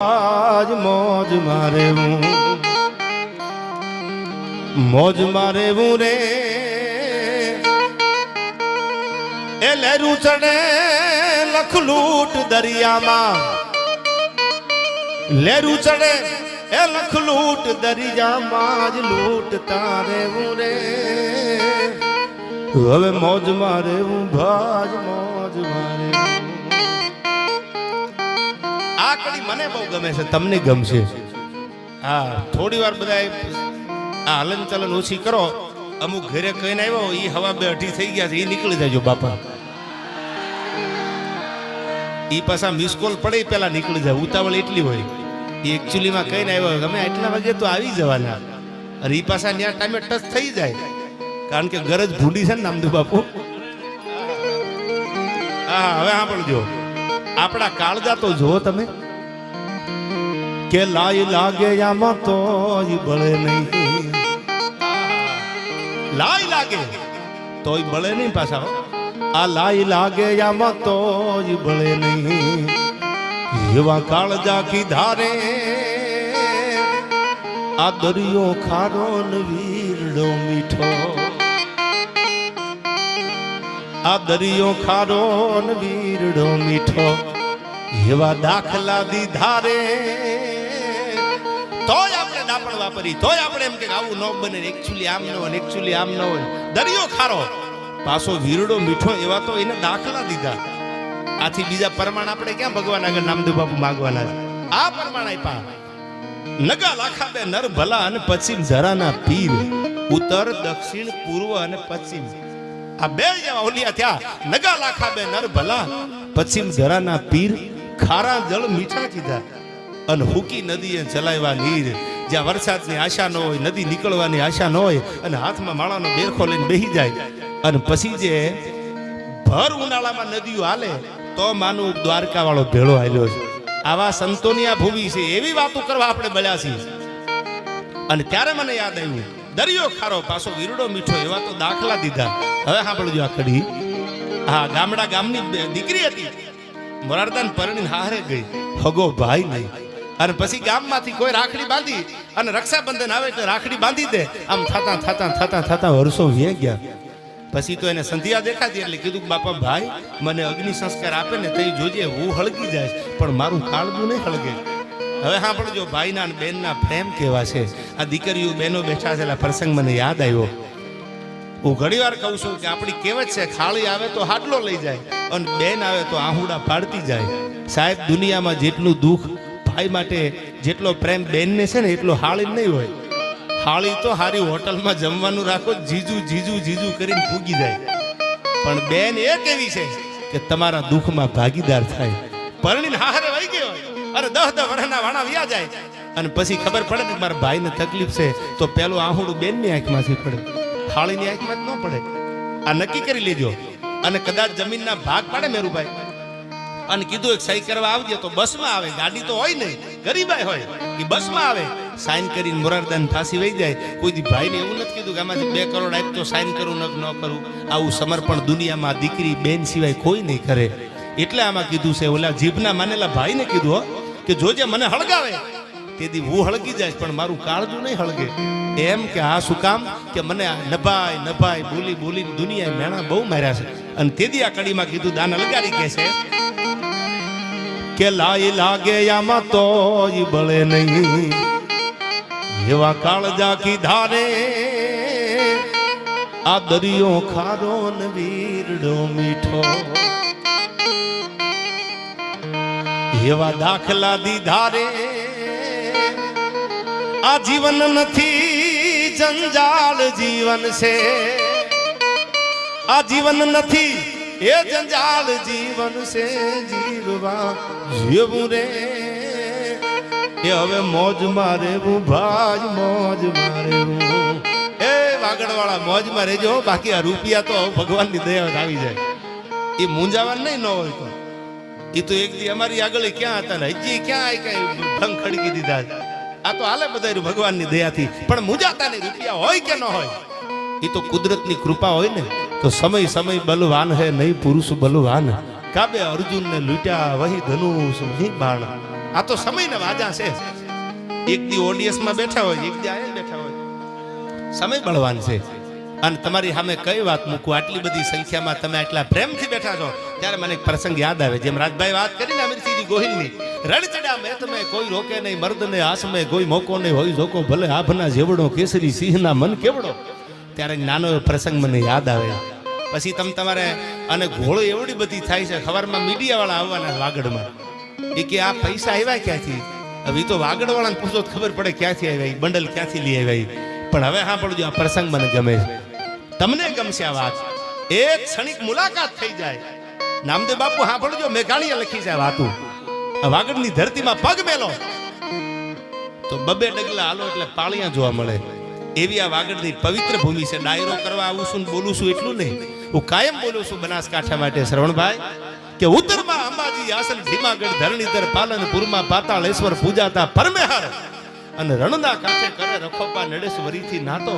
આજ મોજ મારે મોજ મારે રે એ લહેરું ચડે લખલૂટ દરિયામાં લહેરું ચડે એ લખલૂટ દરિયામાં જ લૂટ તારે રે હવે મોજ મારે ભાજ મોજ મારે આ કડી મને બહુ ગમે છે તમને ગમશે હા થોડી વાર બધા આ હલન ચલન ઓછી કરો અમુક ઘરે કહીને આવ્યો એ હવા 2:30 થઈ ગયા છે એ નીકળી જાયજો બાપા એ પાછા મિસ કોલ પડે પેલા નીકળી જાય ઉતાવળ એટલી હોય એ એકચ્યુઅલીમાં કહીને આવ્યો તમે આટલા વાગે તો આવી જવાના અને એ પાછા ત્યાં ટાઈમે ટચ થઈ જાય કારણ કે ગરજ ભૂંડી છે ને નામદેવ બાપુ હા હવે સાંભળજો આપણા કાળજા તો જો તમે કે લાય લાગે આમાં તો બળે નહીં લાય લાગે તોય બળે નહીં પાછા આ લાય લાગે આમાં તો બળે નહીં એવા કાળજા કી ધારે આ દરિયો ખારો ને વીરડો મીઠો આ દરિયો ખારો ને વીરડો મીઠો એવા દાખલા દીધારે તોય આપણે દાપણ વાપરી તોય આપણે એમ કે આવું ન બને એકચ્યુઅલી આમ ન હોય એકચ્યુઅલી આમ ન હોય દરિયો ખારો પાછો વીરડો મીઠો એવા તો એને દાખલા દીધા આથી બીજા પ્રમાણ આપણે ક્યાં ભગવાન આગળ નામદેવ બાપુ માંગવાના છે આ પ્રમાણ આપ્યા નગા લાખા બે નર ભલા અને પશ્ચિમ ધરાના પીર ઉત્તર દક્ષિણ પૂર્વ અને પશ્ચિમ આ બે જેવા ઓલિયા થયા નગા લાખા બે નર ભલા પશ્ચિમ ધરાના પીર ખારા જળ મીઠા કીધા અને હુકી નદીએ ચલાવ્યા નીર જ્યાં વરસાદની આશા ન હોય નદી નીકળવાની આશા ન હોય અને હાથમાં માળાનો બેરખો લઈને બેસી જાય અને પછી જે ભર ઉનાળામાં નદીઓ હાલે તો માનું દ્વારકા વાળો ભેળો હાલ્યો છે આવા સંતોની આ ભૂમિ છે એવી વાતો કરવા આપણે બળ્યા છીએ અને ત્યારે મને યાદ આવ્યું દરિયો ખારો પાછો વીરડો મીઠો એવા તો દાખલા દીધા હવે સાંભળજો આ કડી હા ગામડા ગામની દીકરી હતી મોરારદાન પરણીને હારે ગઈ હગો ભાઈ નહીં અને પછી ગામમાંથી કોઈ રાખડી બાંધી અને રક્ષાબંધન આવે તો રાખડી બાંધી દે આમ થતા થતા થતા થતા વર્ષો વી ગયા પછી તો એને સંધ્યા દેખાતી એટલે કીધું કે બાપા ભાઈ મને અગ્નિ સંસ્કાર આપે ને તઈ જોજે હું હળગી જાય પણ મારું કાળજું નહીં હળગે હવે સાંભળજો ભાઈના અને બેનના પ્રેમ કેવા છે આ દીકરીઓ બહેનો બેઠા છે એટલે પ્રસંગ મને યાદ આવ્યો હું ઘણી વાર કહું છું કે આપણી કહેવત છે ખાલી આવે તો હાડલો લઈ જાય અને બેન આવે તો આહુડા પાડતી જાય સાહેબ દુનિયામાં જેટલું દુઃખ ભાઈ માટે જેટલો પ્રેમ બેનને છે ને એટલો હાળી નહીં હોય હાળી તો હારી હોટલમાં જમવાનું રાખો જીજુ જીજુ જીજુ કરીને પૂગી જાય પણ બેન એક એવી છે કે તમારા દુઃખમાં ભાગીદાર થાય પરણીને હારે વહી ગયો અને 10 વર્ષના વાણા વ્યા જાય અને પછી ખબર પડે કે મારા ભાઈને તકલીફ છે તો પેલું આહુડું બેનની આંખમાંથી પડે હાળીની આંખમાં જ ન પડે આ નક્કી કરી લેજો અને કદાચ જમીનના ભાગ પાડે મેરુભાઈ અને કીધું એક સહી કરવા આવજે તો બસમાં આવે ગાડી તો હોય નહીં ગરીબાઈ હોય એ બસમાં આવે સાઈન કરીને મોરારદાન ફાંસી વહી જાય કોઈ દી ભાઈને એવું નથી કીધું કે આમાંથી 2 કરોડ આપ તો સાઈન કરું ન કરું આવું સમર્પણ દુનિયામાં દીકરી બેન સિવાય કોઈ નહીં કરે એટલે આમાં કીધું છે ઓલા જીભના માનેલા ભાઈને કીધું હો કે જોજે મને હળગાવે તેથી હું હળગી જાય પણ મારું કાળજું નહીં હળગે એમ કે આ શું કામ કે મને નભાઈ નભાઈ બોલી બોલીને દુનિયાએ મેણા બહુ માર્યા છે અને તેથી આ કડીમાં કીધું દાન અલગારી કે છે કે લાય લાગે આમાં તો બળે નહીં એવા કાળજા કી ધારે આ દરિયો ખારો ને વીરડો મીઠો એવા દાખલા દીધારે આ જીવન નથી જંજાળ જીવન છે આ જીવન નથી એ જંજાળ જીવન છે જીવવા જીવું રે એ હવે મોજ મારે ભાજ મોજ મારે એ વાગડવાળા મોજ માં રહેજો બાકી આ રૂપિયા તો ભગવાનની દયા આવી જાય એ મૂંઝાવાનું નહીં ન હોય તો એ તો એક દી અમારી આગળ ક્યાં હતા ને હજી ક્યાં કઈ ભંગ ખડકી દીધા આ તો હાલે બધા ભગવાનની દયાથી પણ મૂંઝાતા નહીં રૂપિયા હોય કે ન હોય એ તો કુદરતની કૃપા હોય ને તો સમય સમય બલવાન હે નહીં પુરુષ બલવાન કાબે અર્જુન ને લૂટ્યા વહી ધનુષ વહી બાણ. આ તો સમયના વાજા છે. એક દી ઓડિયન્સ માં બેઠા હોય, એક દી આયા બેઠા હોય, સમય બળવાન છે. અને તમારી સામે કઈ વાત મૂકું, આટલી બધી સંખ્યામાં તમે આટલા પ્રેમથી બેઠા છો ત્યારે મને એક પ્રસંગ યાદ આવે. જેમ રાજભાઈ વાત કરીને અમીરસિંહજી ગોહિલની, રણ ચડ્યા મેં તમે કોઈ રોકે નહીં, મર્દ ને આસમે કોઈ મોકો નહીં, હોય જોકો ભલે આભના જેવડો, કેસરી સિંહના મન કેવડો. ત્યારે નાનો એવો પ્રસંગ મને યાદ આવે. પછી તમારે અને ઘોળો એવડી બધી થાય છે. ખબરમાં મીડિયા વાળા આવવાના વાગડમાં, એ કે આ પૈસા આવ્યા ક્યાંથી? હવે તો વાગડ વાળાને પૂછો તો ખબર પડે ક્યાંથી આવ્યા, બંડલ ક્યાંથી લઈ આવ્યા. પણ હવે સાંભળજો, આ પ્રસંગ મને ગમે છે, તમને ગમશે આ વાત. એક ક્ષણિક મુલાકાત થઈ જાય. નામદેવ બાપુ સાંભળજો, મેઘાણીએ લખી છે વાતું. વાગડની ધરતીમાં પગ મેલો તો બબે ડગલા હાલો એટલે પાળિયા જોવા મળે. એવી આ વાગડની પવિત્ર ભૂમિ છે. ડાયરો કરવા આવું છું ને બોલું છું એટલું નહીં, હું કાયમ બોલું છું બનાસકાંઠા માટે શ્રવણભાઈ, કે ઉત્તરમાં અંબાજી આસન ભીમાગઢ ધરણીધર પાલનપુરમાં પાતાળેશ્વર પૂજાતા પરમેહર, અને રણના કાંઠે કરે રખોપા નડેશ્વરીથી નાતો,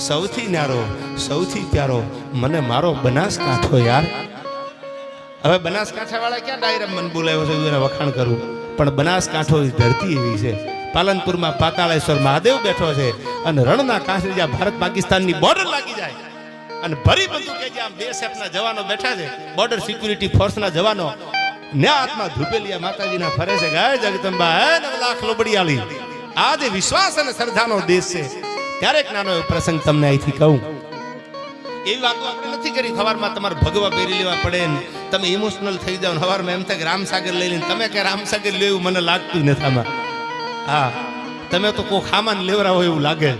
સૌથી ન્યારો સૌથી પ્યારો મને મારો બનાસકાંઠો યાર. હવે બનાસકાંઠા વાળા ક્યાં ડાયરા મન બોલાવ્યો છે એના વખાણ કરું, પણ બનાસકાંઠો ધરતી એવી છે. પાલનપુરમાં પાતાળેશ્વર મહાદેવ બેઠો છે, અને રણના કાંઠે જ્યાં ભારત પાકિસ્તાનની બોર્ડર લાગી જાય અને ભરી બધું કે જ્યાં BSFના જવાનો બેઠા છે, બોર્ડર સિક્યુરિટી ફોર્સના જવાનો, ન્યા હાથમાં ધ્રુપેલિયા માતાજીના ફરે છે. ગાય જગદંબા હે 9 લાખ લોબડિયાળી. આ જે વિશ્વાસ અને શ્રદ્ધાનો દેશ છે. ત્યારે એક નાનો એવો પ્રસંગ તમને અહીંથી કહું. એવી વાતો આપણે નથી કરી. સવારમાં તમારે ભગવા પહેરી લેવા પડે ને તમે ઇમોશનલ થઈ જાવ. સવારમાં એમ થાય કે રામસાગર લઈ લઈને તમે કે રામસાગર લેવું મને લાગતું નથી આમાં. હા, તમે તો કોઈ ખામાન લેવરા હોય એવું લાગે,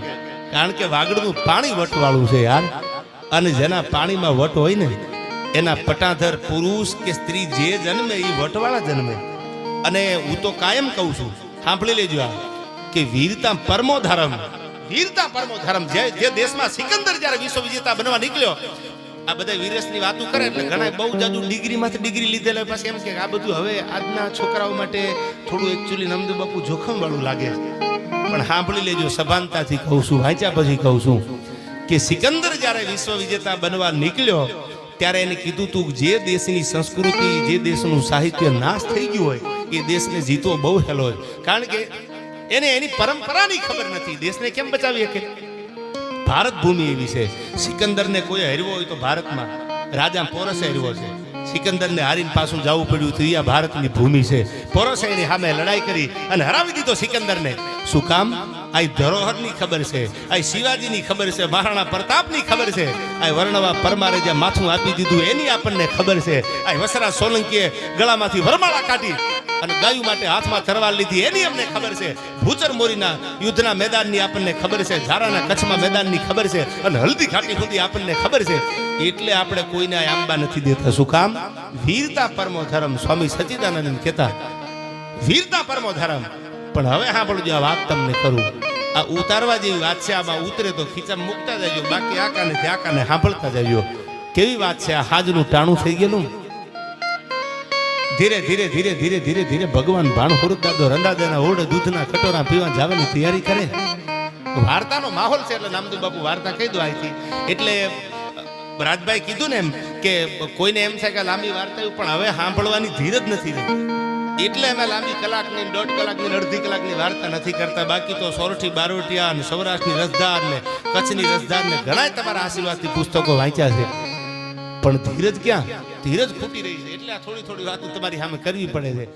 કારણ કે વાગડનું પાણી વટવાળું છે યાર. અને જેના પાણીમાં વટ હોય ને એના પટાધર પુરુષ કે સ્ત્રી જે જન્મે એ વટવાળા જન્મે. અને હું તો કાયમ કહું છું, સાંભળી લેજો આ, કે વીરતા પરમો ધર્મ, વીરતા પરમો ધર્મ. જે દેશમાં સિકંદર જ્યારે વિશ્વ વિજેતા બનવા નીકળ્યો, આ બધા વીરસની વાતો કરે એટલે ઘણા બહુ જાજુ ડિગ્રીમાંથી ડિગ્રી લીધેલા પછી એમ કે આ બધું હવે આજના છોકરાઓ માટે થોડું એકચ્યુઅલી નામદેવ બાપુ જોખમ વાળું લાગે. પણ સાંભળી લેજો, સભાનતાથી કહું છું, વાંચ્યા પછી કહું છું, કે સિકંદર જ્યારે વિશ્વ વિજેતા બનવા નીકળ્યો ત્યારે એને કીધું તું જે દેશની સંસ્કૃતિ, જે દેશનું સાહિત્ય નાશ થઈ ગયું હોય એ દેશને જીતવો બહુ હેલો હોય. કારણ કે એને એની પરંપરાની ખબર નથી. દેશને કેમ બચાવી શકે? ભારત ભૂમિ એવી છે. સિકંદરને કોઈ હરવો હોય તો ભારતમાં રાજા પોરસે હરવો છે. સિકંદરને હારીને પાછું જવું પડ્યું હતું. આ ભારતની ભૂમિ છે. પોરસે એની સામે લડાઈ કરી અને હરાવી દીધો સિકંદરને. શું કામ? આ ધરોહરની ખબર છે, આ શિવાજીની ખબર છે, મહારાણા પ્રતાપની ખબર છે, આ વર્ણવા પરમારે જે માથું આપી દીધું એની આપણને ખબર છે, આ વસરા સોલંકીએ ગળામાંથી વરમાળા કાઢી અને ગાયું માટે હાથમાં તરવાર લીધી એની અમને ખબર છે. ભૂચર મોરીના યુદ્ધના મેદાનની આપણને ખબર છે, ઝારાના કચ્છમાં મેદાનની ખબર છે, અને હલ્દી ઘાટી સુધી આપણને ખબર છે. એટલે આપણે કોઈને આંબા નથી દેતા. શું કામ? વીરતા પરમો ધર્મ. સ્વામી સચ્ચિદાનંદ કહેતા વીરતા પરમો ધર્મ. પણ હવે સાંભળજો, આ વાત તમને કરું, આ ઉતારવા જેવી વાત છે. આમાં ઉતરે તો ખીચા મૂકતા જજો, બાકી આકાને આકાને સાંભળતા જજો. કેવી વાત છે? આ હાજનું ટાણું થઈ ગયેલું. ધીરે ધીરે ધીરે ધીરે ધીરે ધીરે ભગવાન ભાણ હુરદાદો રંડાદેના ઓરડે દૂધના કટોરા પીવા જવાની તૈયારી કરે. વાર્તાનો માહોલ છે એટલે નામદેવ બાપુ વાર્તા કહી દો અહીંથી. એટલે રાજભાઈ કીધું ને એમ કે કોઈને એમ થાય કે લાંબી વાર્તા, પણ હવે સાંભળવાની ધીરજ નથી રહી. એટલે અમે લાંબી કલાકની, 1.5 કલાકની, 1.5 કલાકની વાર્તા નથી કરતા. બાકી તો સોરઠી બારોટિયા અને સૌરાષ્ટ્રની રસધાર ને કચ્છની રસધાર ને ઘણા તમારા આશીર્વાદથી પુસ્તકો વાંચ્યા છે. પણ ધીરજ ક્યાં? ધીરજ ખૂટી રહી છે. એટલે આ થોડી થોડી વાતો તમારી સામે કરવી પડે છે.